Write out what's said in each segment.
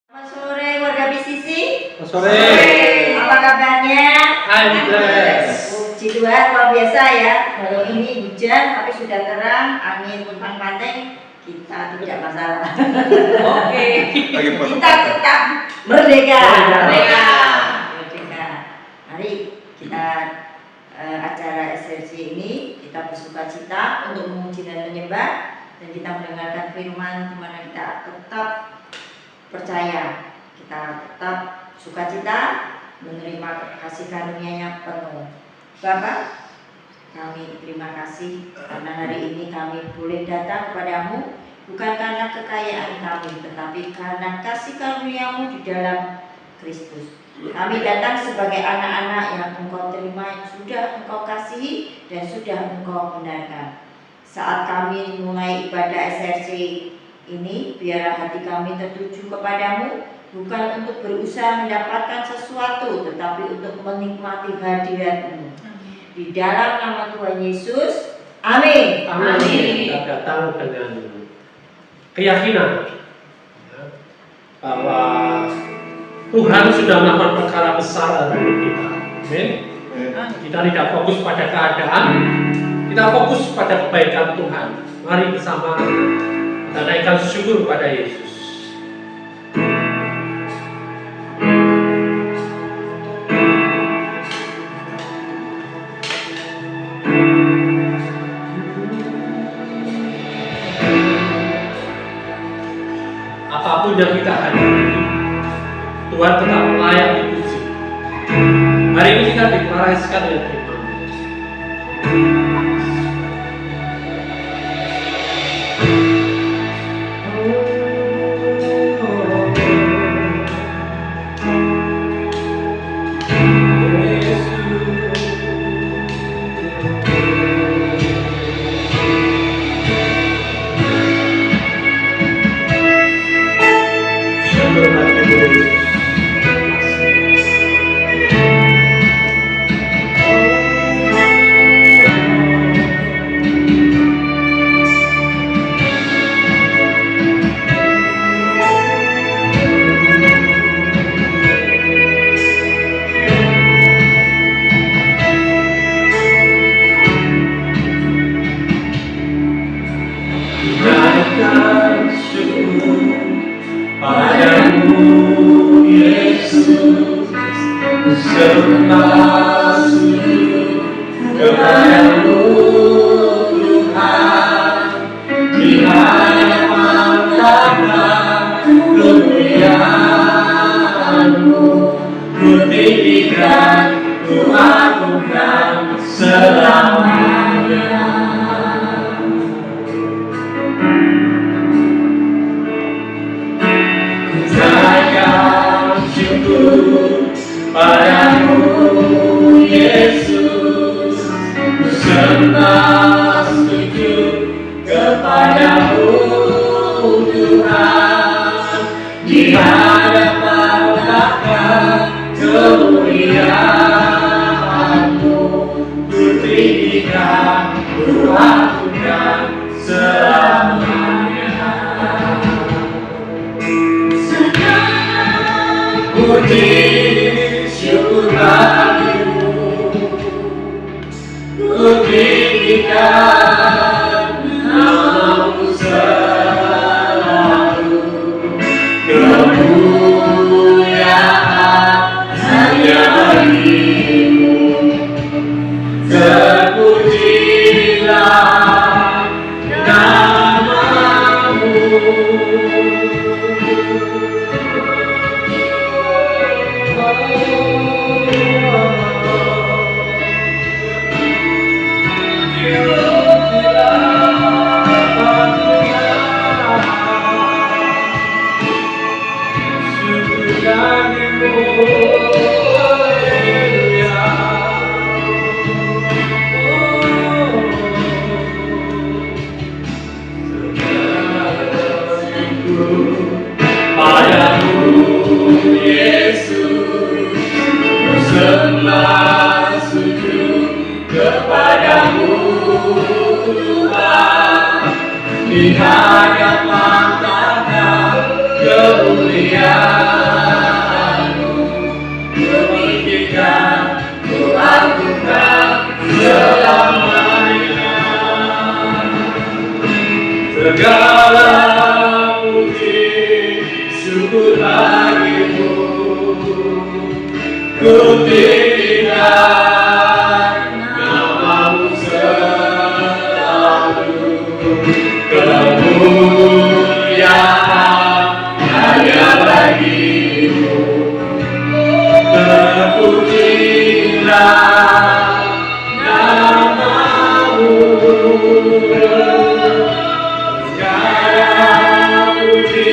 Selamat sore warga BCC. Selamat sore. Apa kabarnya? Alhamdulillah. Puji Tuhan, luar biasa ya. Kalau ini hujan tapi sudah terang, angin puntang-panting, kita tidak masalah. Oke. Kita tetap merdeka. Merdeka. Mari kita acara SLC ini kita bersukacita untuk memuji dan menyembah, dan kita mendengarkan firman di mana kita tetap percaya, kita tetap sukacita menerima kasih karunia-Nya penuh. Bapak, kami terima kasih karena hari ini kami boleh datang kepadamu bukan karena kekayaan kami, tetapi karena kasih karunia-Mu di dalam Kristus. Kami datang sebagai anak-anak yang Engkau terima, yang sudah Engkau kasihi dan sudah Engkau benarkan. Saat kami mulai ibadah SRC ini, biarlah hati kami tertuju kepadamu, bukan untuk berusaha mendapatkan sesuatu, tetapi untuk menikmati hadirat-Mu. Di dalam nama Tuhan Yesus, amin. Amin. Kita datang dengan keyakinan bahwa Tuhan sudah melakukan perkara besar dalam hidup kita. Amin. Kita tidak fokus pada keadaan, kita fokus pada kebaikan Tuhan. Mari bersama kita naikkan syukur pada Yesus. Apapun yang kita hadapi, Tuhan tetap layak dipuji. Hari ini kita deklarasikan dengan firman. Di hadapan Tata kemuliaan kemuliaan-Mu, ku tinggikan, ku agungkan selamanya. Segala puji syukur bagimu, ku tinggikan nama-Mu selalu. Kemuliaan hanya bagi-Mu, terpujilah nama-Mu. Segala puji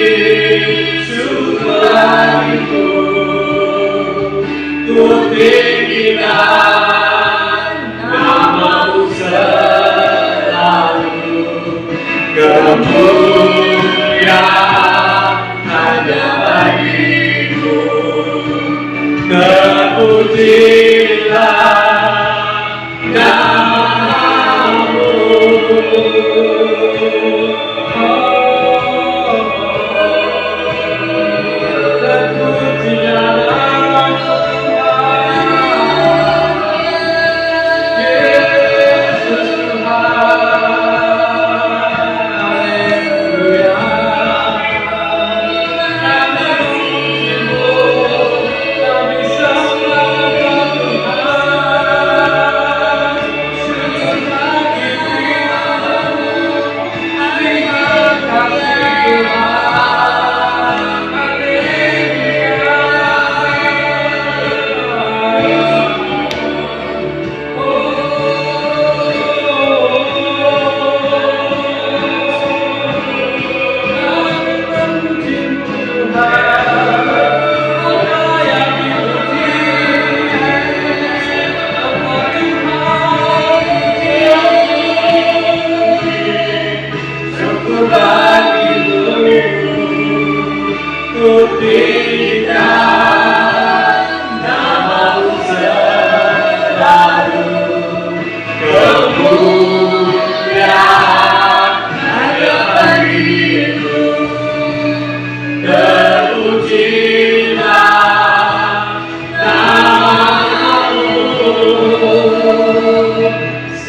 syukur bagimu, ku tinggikan nama-Mu selalu. Kemuliaan hanya bagi-Mu, terpujilah nama-Mu. Terpujilah Yesus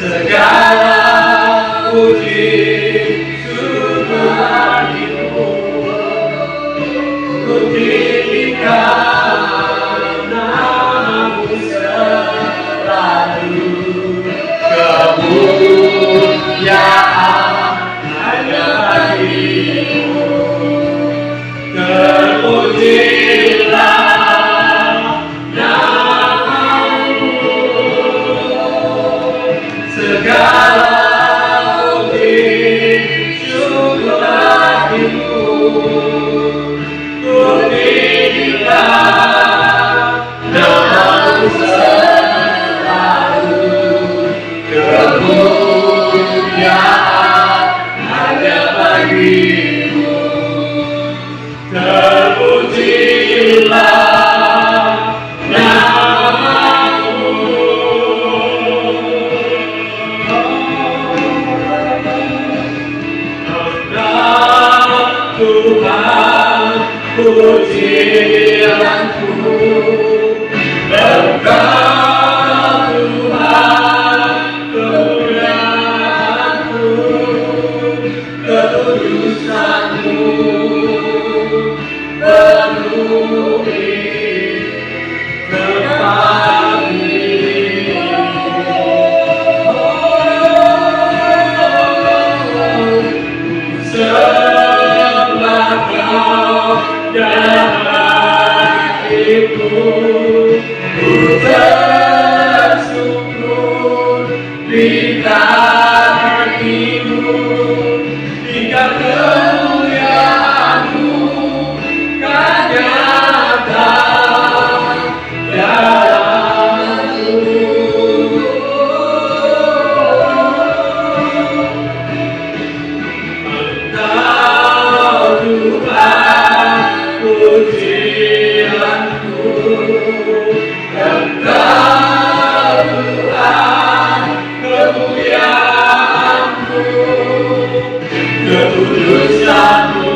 segala puji syukur bagimu, ku tinggikan nama-Mu selalu. Kemuliaan hanya bagi-Mu, terpujilah segala puji syukur bagimu, ku tinggikan nama-Mu selalu. Kemuliaan hanya bagi-Mu, terpujilah Tuhan, pujianku, Engkau Tuhan, kemuliaan-Mu, kekudusan-Mu penuhi tempat ini. Ku bersyukur di kaki-Mu, hingga kemuliaan-Mu kan nyata dalamku. Engkau Tuhan, pujianku, Engkau Tuhan, kemuliaan-Mu, kekudusan-Mu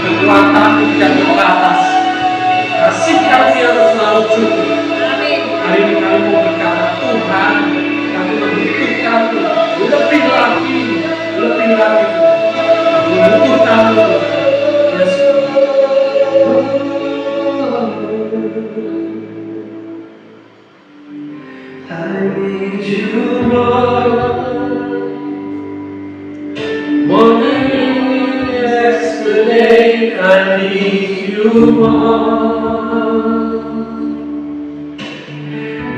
Kekuatanmu tidak terbatas. Kasih karunia selalu cukup. Hari ini kami mau berkata, Tuhan, kami membutuhkan-Mu lebih lagi, lebih lagi. Membutuhkan-Mu, Yesus. I need you, Lord, more than yesterday. I need you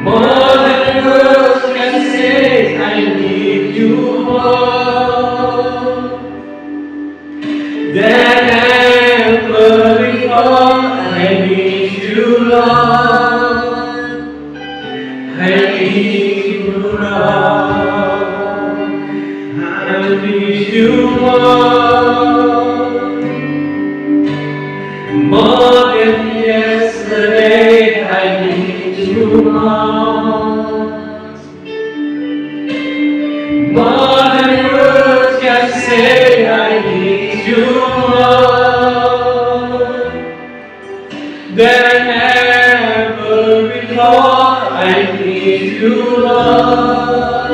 more than words can say. I need you more than ever before. I need you, Lord. I need you, Lord. I need you more than yesterday. I need you more than words can say. I need you more than ever before. I need you, Lord.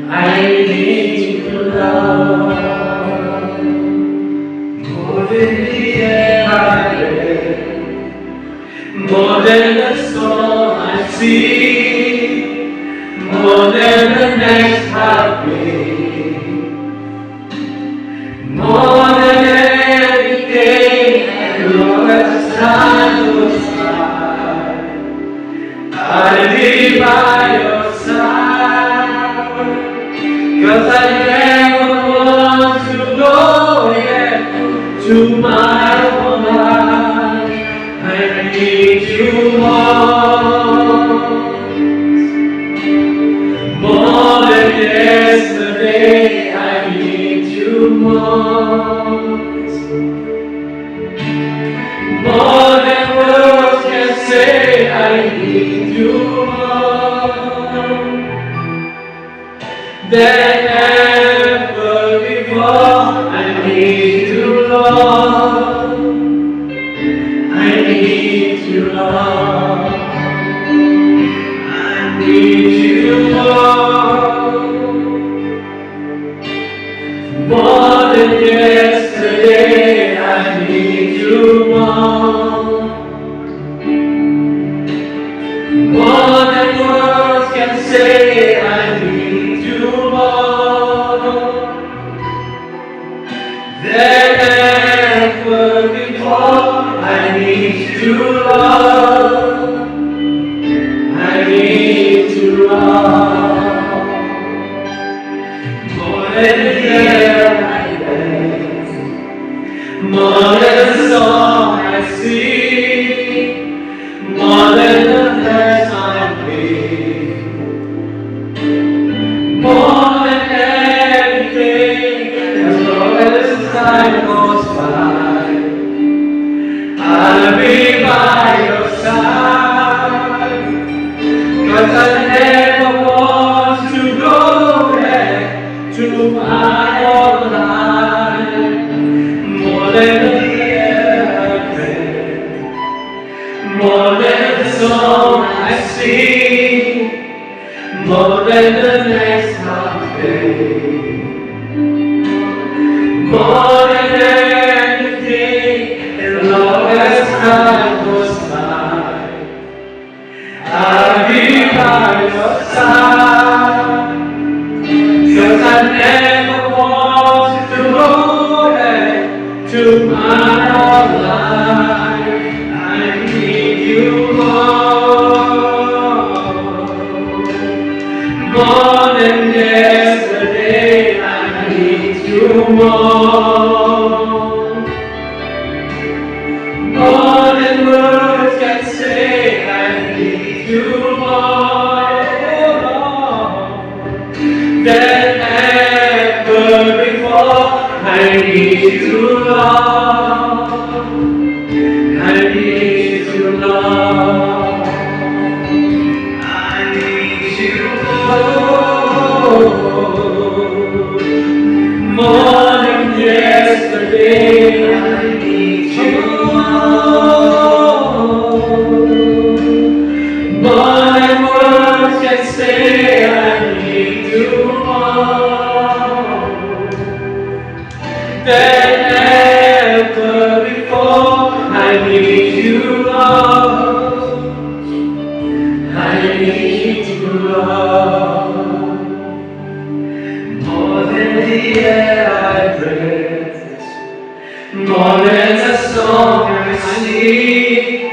I need you, Lord. More than the air I breathe, more than the storm I see, more than the next heartbeat, more than anything, and Lord, as time goes by, I'll be by your side, 'cause I never want to go yet to my own life. I need you more than yesterday. I need you more than words can say. I need you more than ever before. I need you, Lord. I need you, Lord. I need you, more than yesterday. I need you more than words can say. I need you more than ever before. I need you, Lord. I need you, Lord. More than the air I breathe, more than the song I sing, more than the breath I breathe, more than anything, as long as time goes by, I'll be by your side, 'cause I never want to go back to my old life. More than the air I breathe, more than the song I sing, more than the next heartbeat, more than anything, as long as time goes by, I'll be by your side, 'cause I never want to go back to my old life. I need you more than yesterday. I need you more than words can say. I need you more than ever before. I need you, Lord. I need you, Lord. I need you, Lord. More than yesterday. I need you, Lord. More than words can say. I need you more than ever before. I need you, Lord. I need you, Lord. More than the air I breathe, more than the song I sing,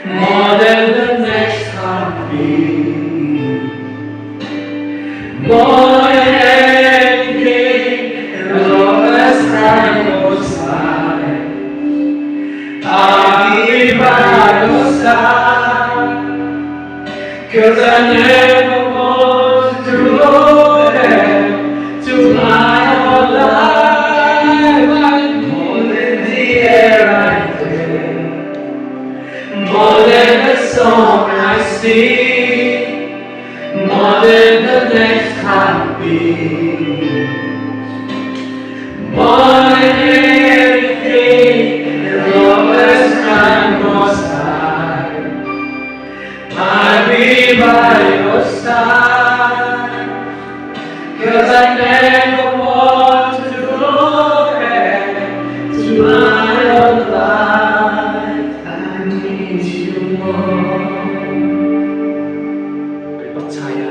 more than the next heartbeat, more than anything, and all as time goes by, I'll be by your side. 'Cause I never want to go back to my old life. More than the air I breathe, more than the song I sing, more than the next heartbeat, more than anything, as long as time goes by, I'll be by your side. 'Cause I never want to go back to my old life. I need you more. Kami percaya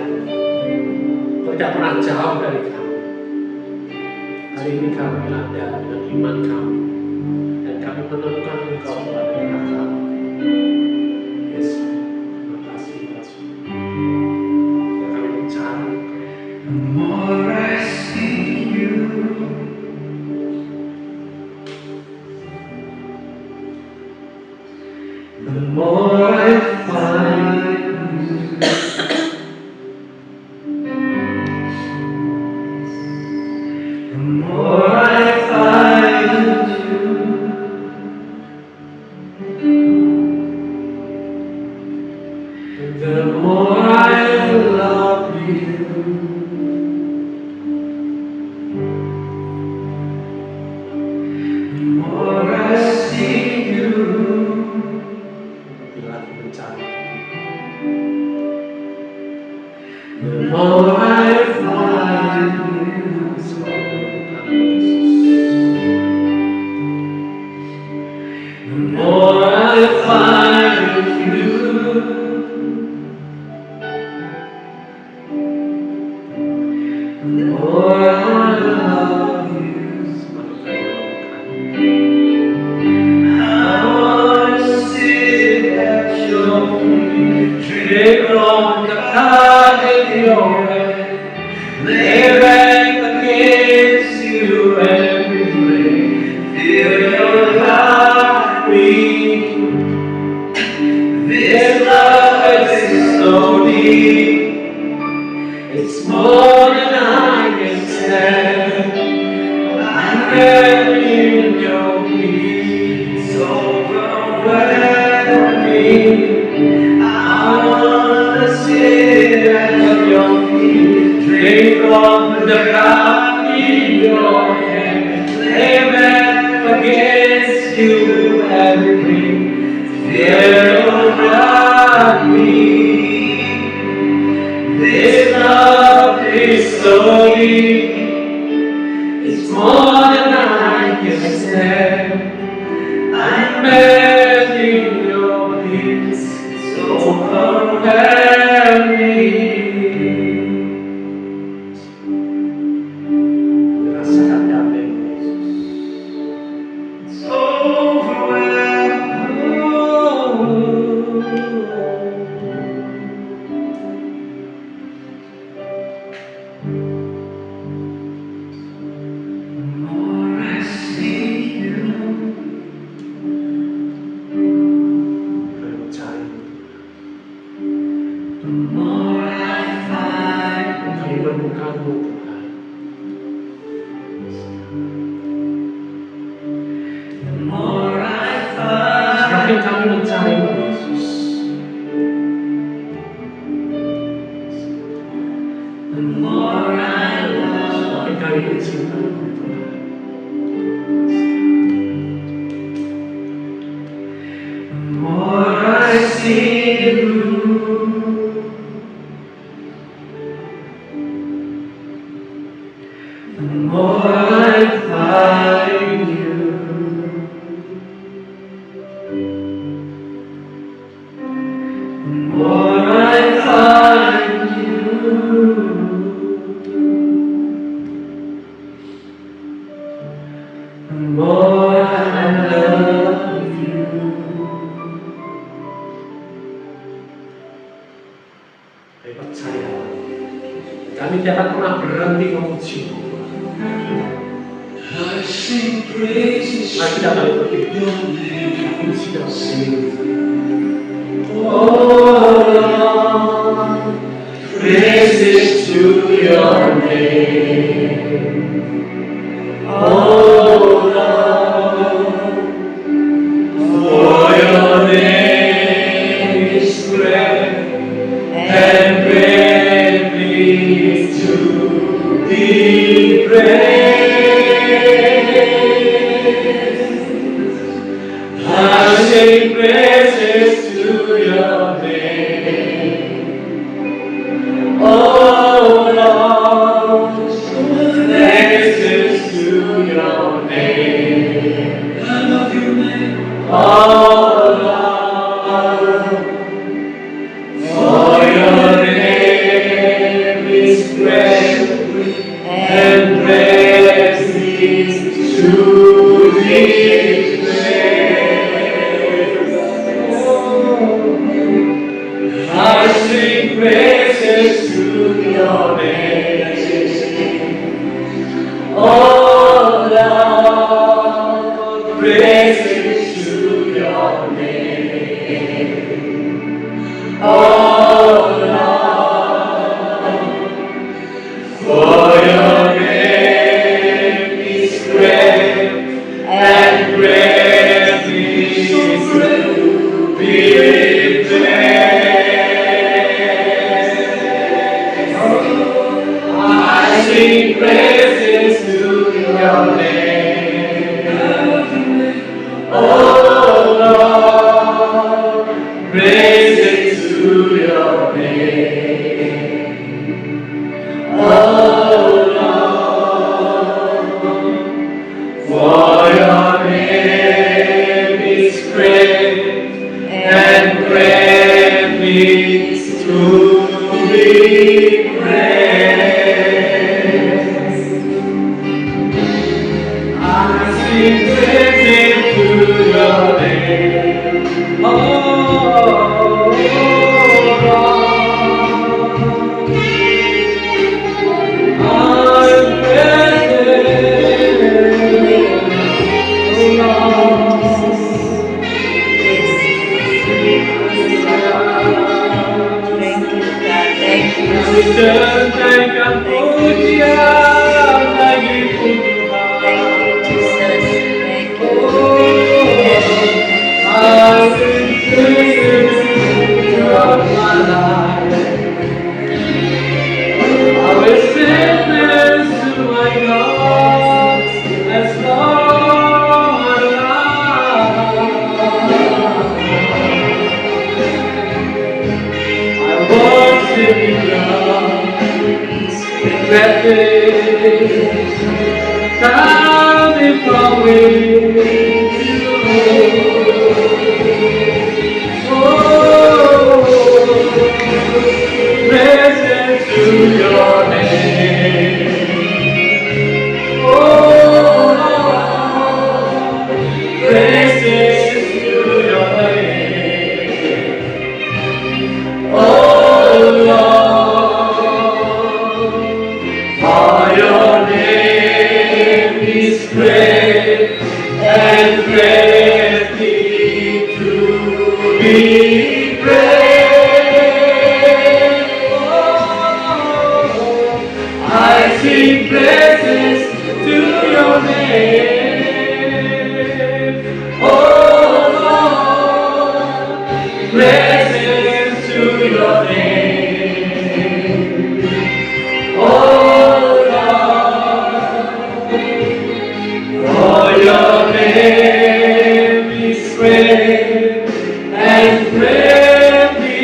Kau tidak pernah jauh dari kami. Hari ini kami ada dengan iman kami, dan kami menemukan Engkau sebagai Allah. Yesus, terima kasih Yesus. Dan kami mencari The more I see you, the more I find you. The more I find you, the more I love you. The more I see you, bila aku mencari. the more I find you. Selalu menemukan Yesus. The more I find you, the more I love you. Semakin kami menemukan I wanna sit at your feet, drink from the cup in your hand, lay back against you and pray. Feel your heartbeat. This love is so deep. It's more than I can stand. I'm ready in your peace, overwhelming. I wanna sit at your feet, drink from the cup in your hand, lay back against you and breathe. Feel your heartbeat. This love is so deep. It's more than I can stand. I'm begging your peace, so overwhelming. rasakan damai Yesus. It's overwhelming. more I find you. The more I find you. The more I love you. Saya percaya kami tidak akan pernah berhenti memuji. I sing praises Mari kita akan to berdoa. your name. Puji dan sing. Oh Lord, praises to your name. Oh Lord, for your name is great and greatly to be praised. I sing praises to your name. Oh Lord, praises to your name. I love your name. Oh Lord, for your name is great and greatly to be praised. I sing praises to your name. Oh Lord, praises to your name. Oh Lord, for your name is great and greatly to be praised. I sing praises to your name. Oh Lord, praises to your name. Oh Lord, for your name is great and greatly to be praised. I sing praises to your name. Oh Thank coming from with praises to your name. Oh Lord, praises to your name. Oh Lord, for your name is great and greatly to be praised. I sing praises to your name. Oh Lord, praises to your name. Oh Lord, for your name is great and greatly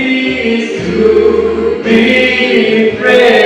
to be praised.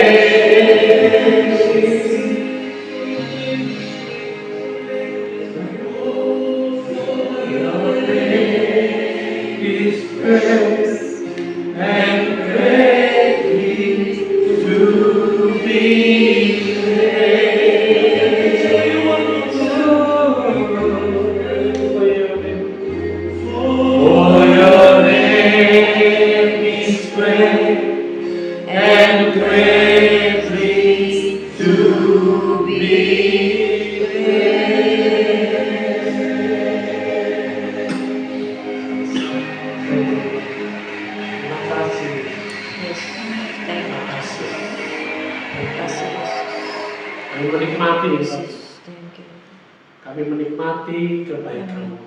Kami menikmati kebaikan-Mu.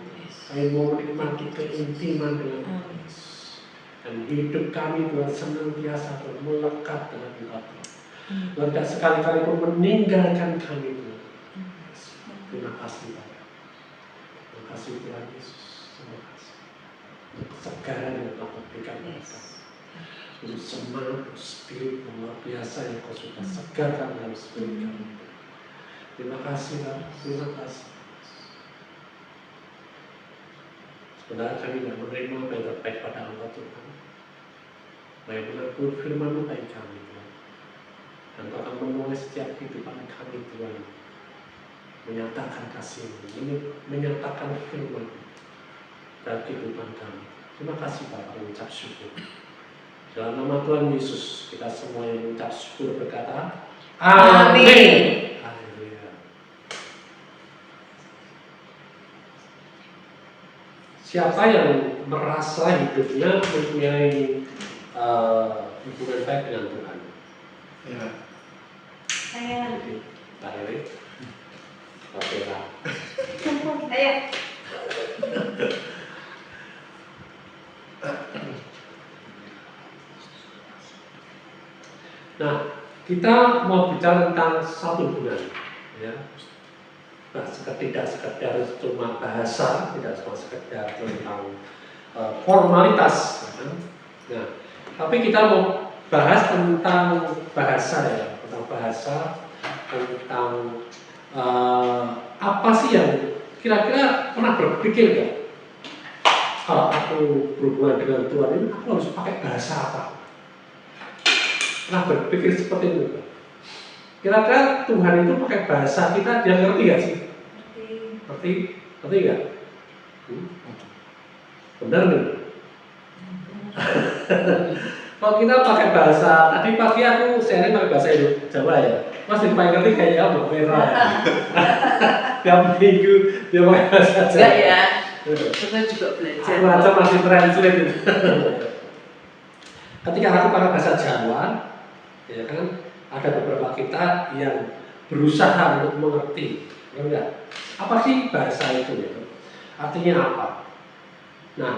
Kami mau menikmati keintiman dengan Yesus. Dan hidup kami Tuhan senantiasa melekat dengan Engkau. Tuhan tidak sekali-kali pun meninggalkan kami Tuhan. Terima kasih Bapak. Terima kasih Tuhan Yesus. Terima kasih. Untuk kesegaran yang Kau berikan kepada kami. Untuk semangat, spirit luar biasa yang Kau sudah segarkan dalam spirit kami. Terima kasih Bapak. Terima kasih. Sebenarnya kami tidak menerima apa yang terbaik pada Allah Tuhan. Baik benar-benar firman-Mu bagi kami Tuhan. Dan Kau akan menulis setiap kehidupan kami Tuhan. Menyatakan kasih-Mu, menyatakan firman dalam kehidupan kami. Terima kasih Bapak, mengucap syukur. Dalam nama Tuhan Yesus, kita semua yang mengucap syukur berkata, Amin. Haleluya. Siapa yang merasa hidupnya mempunyai hubungan baik dengan Tuhan? Ya. Saya. Pak Heri. Oke lah. Ayo. Nah, kita mau bicara tentang satu bulan, ya. Nah, tidak sekedar cuma bahasa, tidak cuma sekedar tentang formalitas, ya. Nah, tapi kita mau bahas tentang bahasa, ya, tentang bahasa, tentang apa sih yang kira-kira pernah berpikir ya? Kalau aku berhubungan dengan Tuhan ini, aku harus pakai bahasa apa? Pernah berpikir seperti itu? Kira-kira Tuhan itu pakai bahasa kita, dia ngerti gak sih? Ngerti gak? Benar nih? Kalau kita pakai bahasa, tadi pagi aku sharing pakai bahasa Jawa ya. Mas yang paling ngerti kayaknya Mbak Merah ya. Tiap minggu dia pakai bahasa Jawa. Enggak ya, kita juga belajar. Aku aja masih translate itu. Ketika aku pakai bahasa Jawa, ya kan, ada beberapa kita yang berusaha untuk mengerti, enggak? Apa sih bahasa itu ya? Artinya apa? Nah,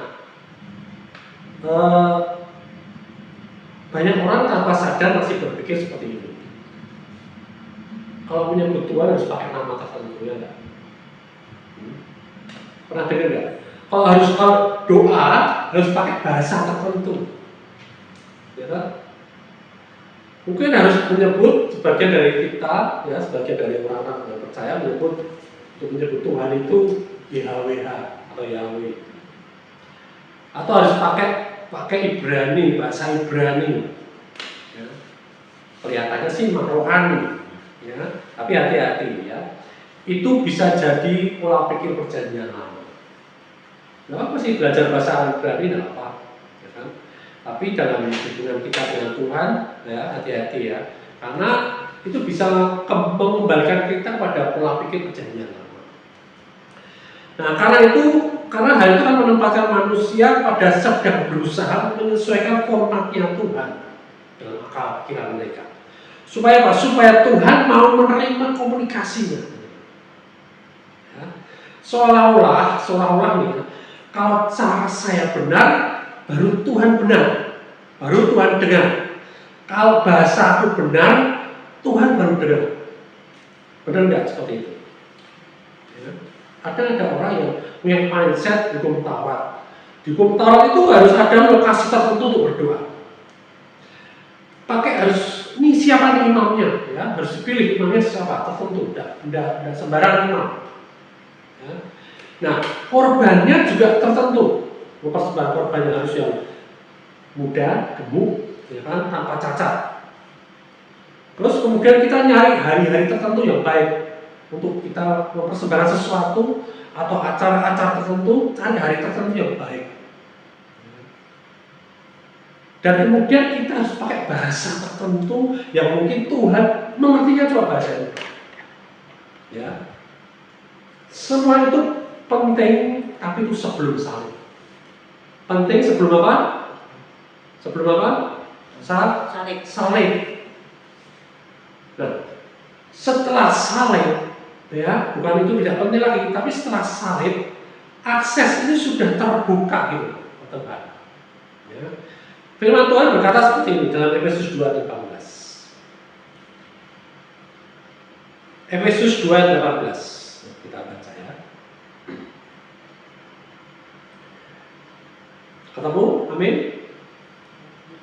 banyak orang tanpa sadar masih berpikir seperti itu. Kalau punya kebutuhan harus pakai nama tertentu, ya enggak? Pernah dengar enggak? Kalau doa harus pakai bahasa tertentu, ya kan? Mungkin harus menyebut sebagian dari kita, ya, sebagian dari orang-orang yang percaya menyebut untuk menyebut Tuhan itu YHWH atau Yahweh, atau harus pakai Ibrani, bahasa Ibrani. Ya. Kelihatannya sih rohani, ya. Tapi hati-hati ya. Itu bisa jadi pola pikir perjanjian lama. Nggak apa sih belajar bahasa Ibrani, nggak apa, ya kan? Tapi dalam hubungan kita dengan Tuhan, ya hati-hati ya, karena itu bisa mengembalikan kita pada pola pikir perjanjian lama. Nah, karena hal itu kan menempatkan manusia pada sedang berusaha menyesuaikan formatnya Tuhan dengan akal pikiran mereka. Supaya apa? Supaya Tuhan mau menerima komunikasinya. Ya. Seolah-olah nih, kalau cara saya benar, baru Tuhan benar, baru Tuhan dengar. Kalau bahasa aku benar, Tuhan baru dengar. Benar nggak seperti itu? Ya. Ada orang yang punya mindset hukum Taurat. Di hukum Taurat itu harus ada lokasi tertentu untuk berdoa. Harus ini siapa nih imamnya, ya harus dipilih imamnya siapa tertentu, tidak sembarang imam. Ya. Nah, korbannya juga tertentu. Mempersembahkan korbannya harus yang muda, gemuk, ya kan, tanpa cacat. Terus kemudian kita nyari hari-hari tertentu yang baik untuk kita mempersembahkan sesuatu atau acara-acara tertentu, cari hari tertentu yang baik. Dan kemudian kita harus pakai bahasa tertentu yang mungkin Tuhan mengertinya cuma bahasa itu. Ya, semua itu penting, tapi itu sebelum salib. Penting sebelum apa? Sebelum apa? Salib. Nah, setelah salib, ya, bukan itu tidak penting lagi, tapi setelah salib akses ini sudah terbuka gitu, teman. Ya. Firman Tuhan berkata seperti ini dalam Efesus 2:18. Efesus 2:18 kita baca ya. Ketemu? Amin.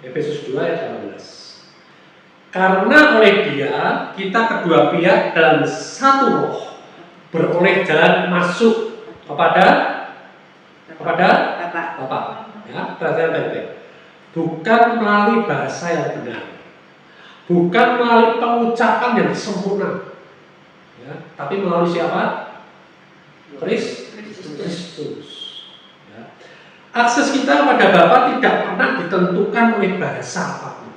Efesus 2:18. Karena oleh Dia kita kedua pihak dalam satu roh beroleh jalan masuk kepada Bapa. Ya, perhatikan baik-baik. Bukan melalui bahasa yang benar, bukan melalui pengucapan yang sempurna, ya, tapi melalui siapa? Kristus. Ya. Akses kita kepada Bapa tidak pernah ditentukan oleh bahasa apapun,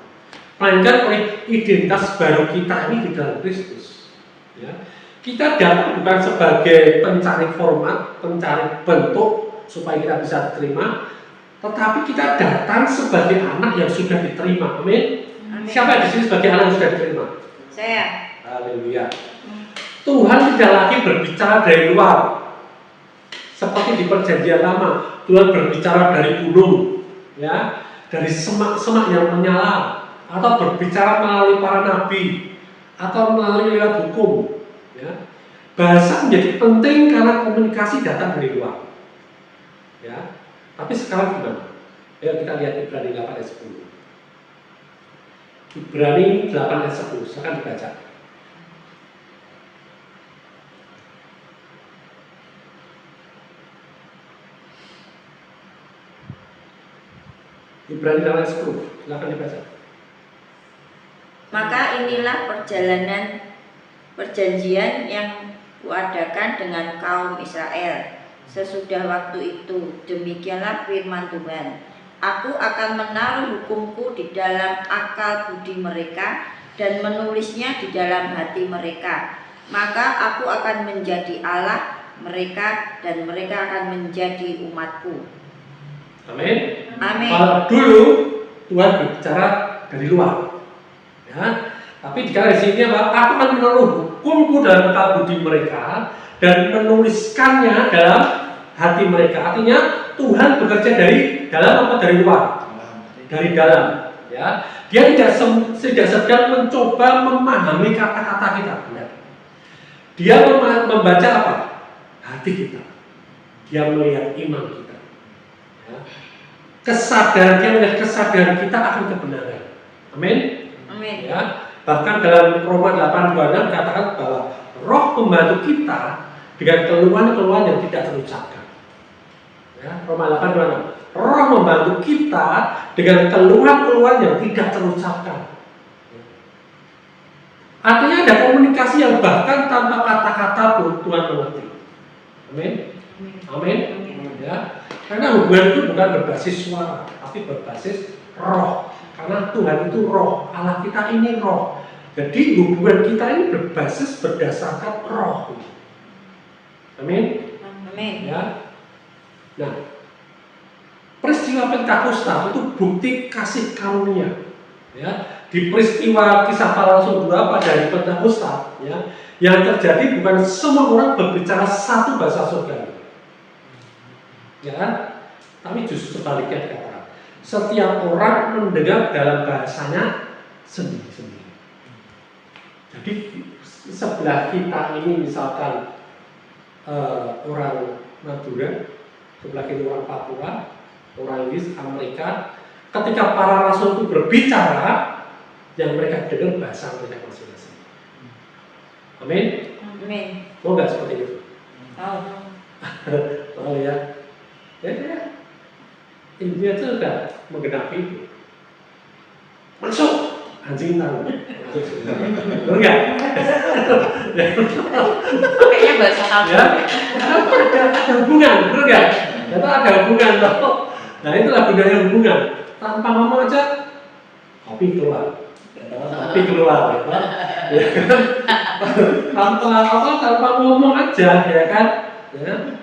melainkan oleh identitas baru kita ini di dalam Kristus. Ya. Kita datang bukan sebagai pencari format, pencari bentuk supaya kita bisa diterima, tetapi kita datang sebagai anak yang sudah diterima. Amin. Siapa di sini sebagai anak yang sudah diterima? Saya. Haleluya. Tuhan tidak lagi berbicara dari luar, seperti di Perjanjian Lama. Tuhan berbicara dari gunung, ya, dari semak-semak yang menyala, atau berbicara melalui para nabi, atau melalui lewat hukum. Ya. Bahasa menjadi penting karena komunikasi datang dari luar. Ya. Tapi sekarang gimana? Ayo kita lihat Ibrani 8 ayat 10. Ibrani 8 ayat 10, silakan dibaca. Ibrani 8 ayat 10, silakan dibaca. Maka inilah perjanjian yang kuadakan dengan kaum Israel sesudah waktu itu. Demikianlah firman Tuhan. Aku akan menaruh hukumku di dalam akal budi mereka dan menulisnya di dalam hati mereka. Maka aku akan menjadi Allah mereka dan mereka akan menjadi umatku. Amin. Amin. Kalau dulu Tuhan berbicara dari luar, ya. Tapi di sini apa? Aku akan menaruh hukumku dalam akal budi mereka dan menuliskannya dalam hati mereka. Artinya Tuhan bekerja dari dalam apa dari luar? Dari dalam. Ya, Dia tidak sedang mencoba memahami kata-kata kita. Dia membaca apa? Hati kita. Dia melihat iman kita. Ya. Dia melihat kesadaran kita akan kebenaran. Amin. Amin. Ya. Bahkan dalam Roma 8:26 dikatakan bahwa Roh membantu kita dengan keluhan-keluhan yang tidak terucapkan. Ya, Roma 8:26. Roh membantu kita dengan keluhan-keluhan yang tidak terucapkan. Artinya ada komunikasi yang bahkan tanpa kata-kata pun Tuhan mengerti. Amin. Amin. Ya. Karena hubungan itu bukan berbasis suara, tapi berbasis roh. Karena Tuhan itu roh, Allah kita ini roh. Jadi hubungan kita ini berbasis berdasarkan roh. Amin. Amin. Ya. Nah, peristiwa Pentakosta itu bukti kasih karunia. Ya, di peristiwa Kisah Para Rasul 2 pada hari Pentakosta, ya, yang terjadi bukan semua orang berbicara satu bahasa surga, ya kan? Tapi justru sebaliknya dikatakan, setiap orang mendengar dalam bahasanya sendiri-sendiri. Jadi sebelah kita ini misalkan orang Madura, sebelah kita orang Papua, orang Inggris, Amerika. Ketika para rasul itu berbicara, yang mereka dengar bahasa mereka masing-masing. Amin. Amin. Mau nggak seperti itu? Oh. Oh ya. Ya. Intinya itu sudah menggenapi itu. Masuk anjing tahu. Betul nggak? Kayaknya bahasa kamu. Ya. Ada hubungan, betul nggak? Itu ada hubungan loh. Nah itulah gunanya hubungan. Tanpa ngomong aja, kopi keluar. Kopi keluar, ya. Tanpa ngomong aja, ya kan? Ya.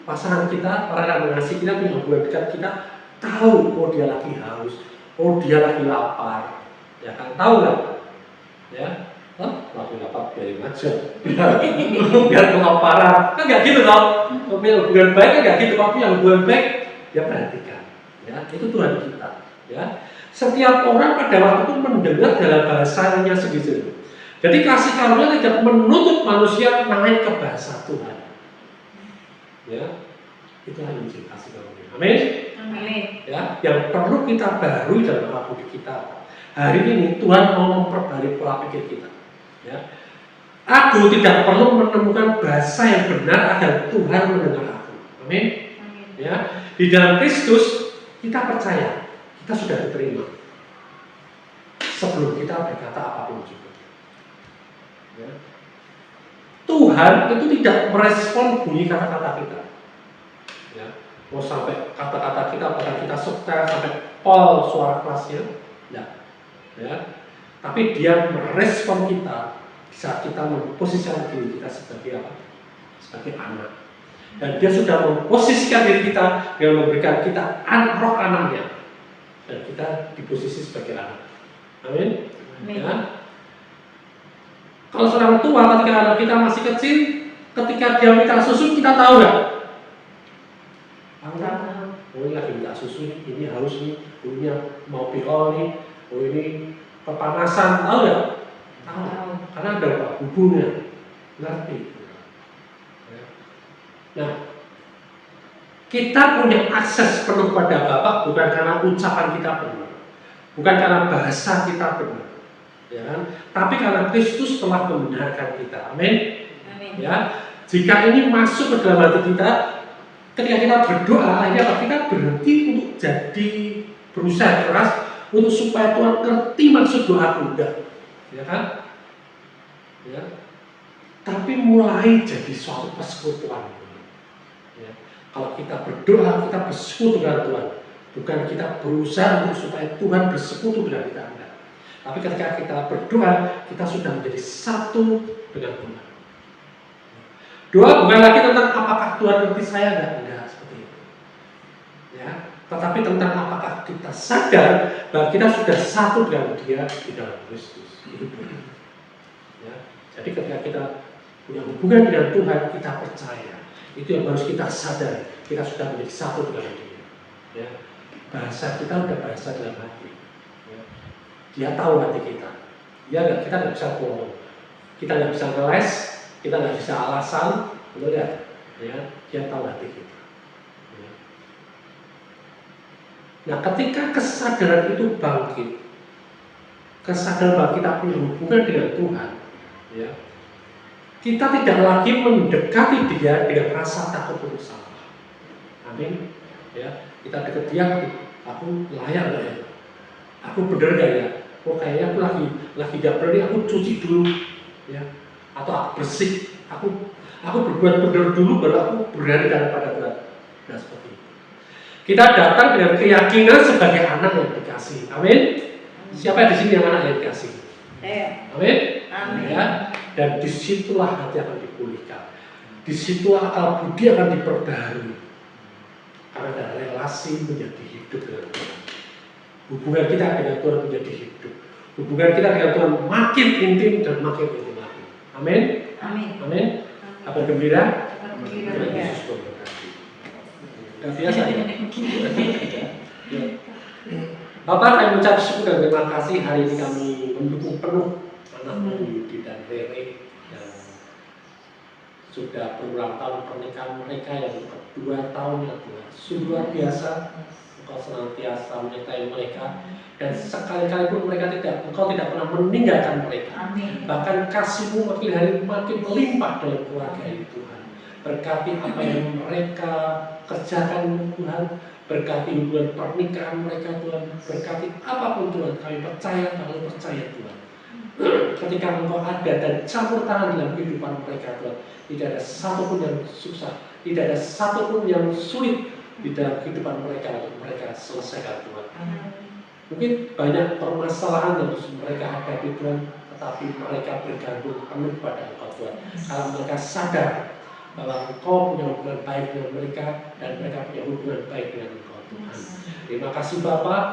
Pasangan kita, para relasi kita punya hubungan dekat, kita tahu, oh dia lagi haus, oh dia lagi lapar, ya kan? Tahu nggak? Ya. Lagi dapat biarin aja, biar kelaparan, kan nggak gitu tau. Hubungan baik kan nggak gitu, tapi yang hubungan baik dia perhatikan, ya itu Tuhan kita, ya. Setiap orang pada waktu itu mendengar dalam bahasanya sendiri. Jadi kasih karunia tidak menuntut manusia naik ke bahasa Tuhan, ya. Itulah Injil kasih karunia. Amin. Amin. Ya, yang perlu kita barui dalam pola pikir kita. Hari ini Tuhan mau memperbarui pola pikir kita. Ya. Aku tidak perlu menemukan bahasa yang benar agar Tuhan mendengar aku. Amin. Ya, di dalam Kristus kita percaya, kita sudah diterima sebelum kita berkata apapun juga. Ya. Tuhan itu tidak merespon bunyi kata-kata kita. Ya. Mau sampai kata-kata kita, apakah kita setel sampai pol suara kerasnya, enggak. Ya. Tapi dia merespon kita saat kita memposisikan diri kita sebagai apa? Sebagai anak. Dan dia sudah memposisikan diri kita dengan memberikan kita roh anaknya. Dan kita di posisi sebagai anak. Amin. Ya. Kalau seorang tua ketika anak kita masih kecil, ketika dia minta susu, kita tahu nggak? Tahu. Oh ini lagi minta susu, ini haus nih, ini mau pikol nih, oh ini kepanasan, tahu nggak? Tahu. Karena ada hubungnya, ngerti. Nah, kita punya akses penuh pada Bapa bukan karena ucapan kita benar, bukan karena bahasa kita benar, ya kan? Tapi karena Kristus telah membenarkan kita. Amin. Ya, jika ini masuk ke dalam hati kita, ketika kita berdoa, akhirnya kita berhenti untuk jadi berusaha keras untuk supaya Tuhan ngerti maksud doaku, enggak, ya kan? Ya. Tapi mulai jadi suatu persekutuan. Ya. Kalau kita berdoa, kita bersekutu dengan Tuhan, bukan kita berusaha untuk supaya Tuhan bersekutu dengan kita, enggak. Tapi ketika kita berdoa, kita sudah menjadi satu dengan Tuhan. Doa bukan lagi tentang apakah Tuhan ngerti saya enggak seperti itu. Ya, tetapi tentang apakah kita sadar bahwa kita sudah satu dengan Dia di dalam Kristus. Itu benar. Ya, jadi ketika kita punya hubungan dengan Tuhan, kita percaya. Itu yang harus kita sadari. Kita sudah menjadi satu dengan Dia. Ya, bahasa kita sudah bahasa dalam hati. Ya. Dia tahu hati kita. Kita nggak bisa bohong. Kita nggak bisa ngeles. Kita nggak bisa alasan, betul ya? Ya, dia tahu hati kita. Ya. Nah, ketika kesadaran itu bangkit, kesadaran bahwa kita punya hubungan dengan Tuhan, ya, kita tidak lagi mendekati Dia dengan rasa takut untuk salah. Amin. Ya, kita dekat Dia, aku layak nggak ya? Aku benar nggak ya? Oh kayaknya aku lagi gak berani, aku cuci dulu, ya. Atau aku bersih, aku berbuat benar dulu baru aku berani daripada Tuhan. Nah seperti itu. Kita datang dengan keyakinan sebagai anak yang dikasih. Amin. Siapa di sini yang anak yang dikasih? Amin. Amin. Ya. Dan disitulah hati akan dipulihkan. Disitulah akal budi akan diperbaharui. Karena ada relasi menjadi hidup dengan Tuhan. Hubungan kita dengan Tuhan menjadi hidup. Hubungan kita dengan Tuhan makin intim dan makin intim. Amin. Amin. Amin. Kabar gembira. Yesus memberkati. Dan biasa ya. Bapak, kami mengucap syukur dan terima kasih hari ini kami mendukung penuh anak Yudi dan Rere yang sudah berulang tahun pernikahan mereka yang kedua tahunnya Tuhan. Sungguh luar biasa. Engkau senantiasa menyertai mereka dan sekali-kali pun Engkau tidak pernah meninggalkan mereka. Amin. Bahkan kasih-Mu makin hari makin melimpah dalam keluarga ini Tuhan. Berkati apa yang mereka kerjakan Tuhan, berkati hubungan pernikahan mereka Tuhan, berkati apapun Tuhan, kami percaya Tuhan. Ketika Engkau ada dan campur tangan dalam kehidupan mereka Tuhan, tidak ada satupun yang susah, tidak ada satupun yang sulit di dalam kehidupan mereka untuk mereka selesaikan Tuhan. Mungkin banyak permasalahan yang harus mereka hadapi Tuhan, tetapi mereka bergantung penuh pada Engkau Tuhan. Kalau mereka sadar bahwa Engkau punya hubungan baik dengan mereka dan mereka punya hubungan baik dengan Engkau Tuhan. Terima kasih Bapak,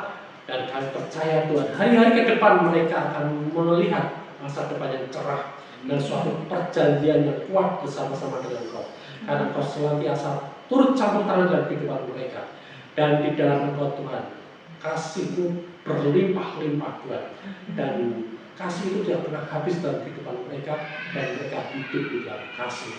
dan kami percaya Tuhan hari-hari ke depan mereka akan melihat masa depan yang cerah, dan suatu perjanjian yang kuat bersama-sama dengan Engkau. Karena Engkau senantiasa turut campur tangan dalam kehidupan mereka. Dan di dalam Engkau Tuhan, kasih-Mu berlimpah-limpah Tuhan. Dan kasih itu tidak pernah habis dalam kehidupan mereka, dan mereka hidup di dalam kasih.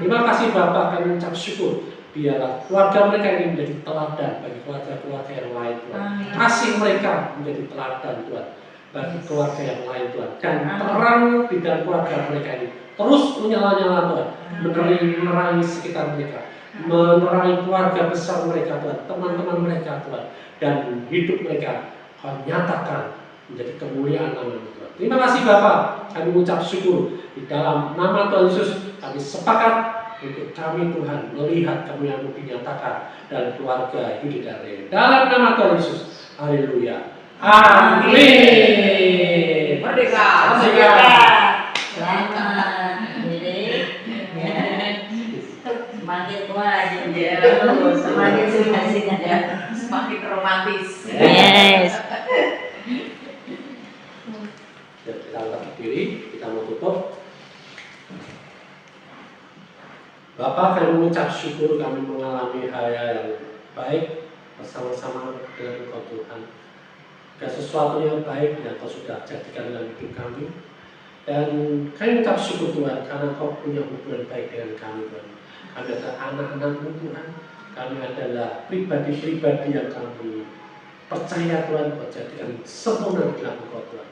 Terima kasih Bapak, kami mengucap syukur. Biarlah keluarga mereka ini menjadi teladan bagi keluarga-keluarga yang lain Tuhan. Kasih mereka menjadi teladan Tuhan bagi keluarga yang lain Tuhan. Dan terang di dalam keluarga mereka ini terus menyala-nyala Tuhan, menerangi sekitar mereka, menerangi keluarga besar mereka Tuhan, teman-teman mereka Tuhan, dan hidup mereka Kau nyatakan menjadi kemuliaan nama-Mu Tuhan. Terima kasih Bapak, kami mengucap syukur di dalam nama Tuhan Yesus. Kami sepakat untuk kami Tuhan melihat kemuliaan-Mu dinyatakan dalam keluarga Yudhidare. Dalam nama Tuhan Yesus, haleluya, amin. Merdeka. Selamat. Semakin tua aja, semakin asik aja, Semakin romantis. Yes. Kita angkat berdiri, kita mau tutup. Bapak, kami mengucap syukur kami mengalami hal yang baik bersama-sama dengan Engkau Tuhan. Dan sesuatu yang baik yang Kau sudah jadikan dalam hidup kami. Dan kami mengucap syukur Tuhan karena Kau punya hubungan baik dengan kami Tuhan. Kami adalah anak-anak-Mu Tuhan. Kami adalah pribadi-pribadi yang kami percaya Tuhan menjadikan sempurna dalam Engkau Tuhan.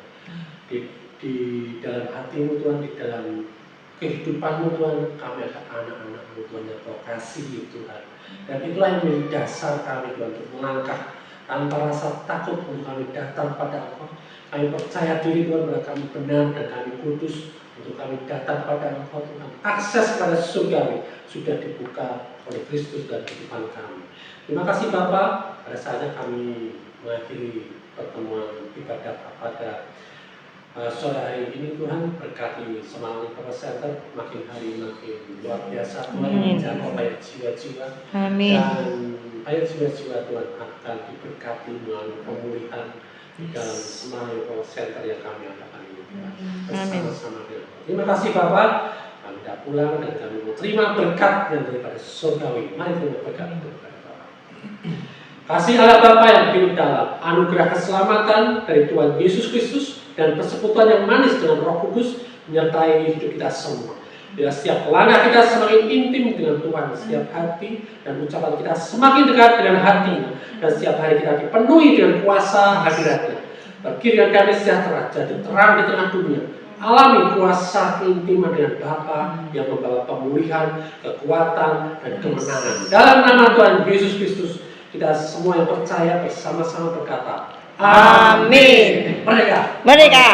Di dalam hati-Mu Tuhan, di dalam kehidupan-Mu Tuhan, kami adalah anak-anak-Mu Tuhan yang Kau kasihi Tuhan. Dan itulah yang menjadi dasar kami Tuhan untuk melangkah tanpa rasa takut untuk kami datang pada Engkau. Kami percaya diri Tuhan bahwa kami benar dan kami kudus untuk kami datang pada Engkau Tuhan. Akses pada surga sudah dibuka oleh Kristus dan kehidupan kami. Terima kasih Bapak, pada saatnya kami mengakhiri pertemuan ibadah pada sore hari ini Tuhan. Berkati Semangat Power Center makin hari makin luar biasa Tuhan, menjangkau banyak jiwa-jiwa. Amin. Dan banyak jiwa-jiwa Tuhan akan diberkati melalui pemulihan di dalam Semangat Power Center yang kami adakan ini Tuhan. Bersama-sama dengan Tuhan. Terima kasih Bapak. Kami sudah pulang dan kami mau terima berkat yang daripada surgawi. Mari terima berkat itu kepada Bapak. Kasih Allah Bapa yang hidup dalam, anugerah keselamatan dari Tuhan Yesus Kristus dan persekutuan yang manis dengan Roh Kudus menyertai hidup kita semua. Bila setiap langkah kita semakin intim dengan Tuhan, setiap hati dan ucapan kita semakin dekat dengan hati-Nya, dan setiap hari kita dipenuhi dengan kuasa hadirat-Nya. Pergi dengan damai sejahtera, jadi terang di tengah dunia. Alami kuasa keintiman dengan Bapa yang membawa pemulihan, kekuatan, dan kemenangan. Dalam nama Tuhan Yesus Kristus, kita semua yang percaya bersama-sama berkata, Amin. Merdeka. Merdeka.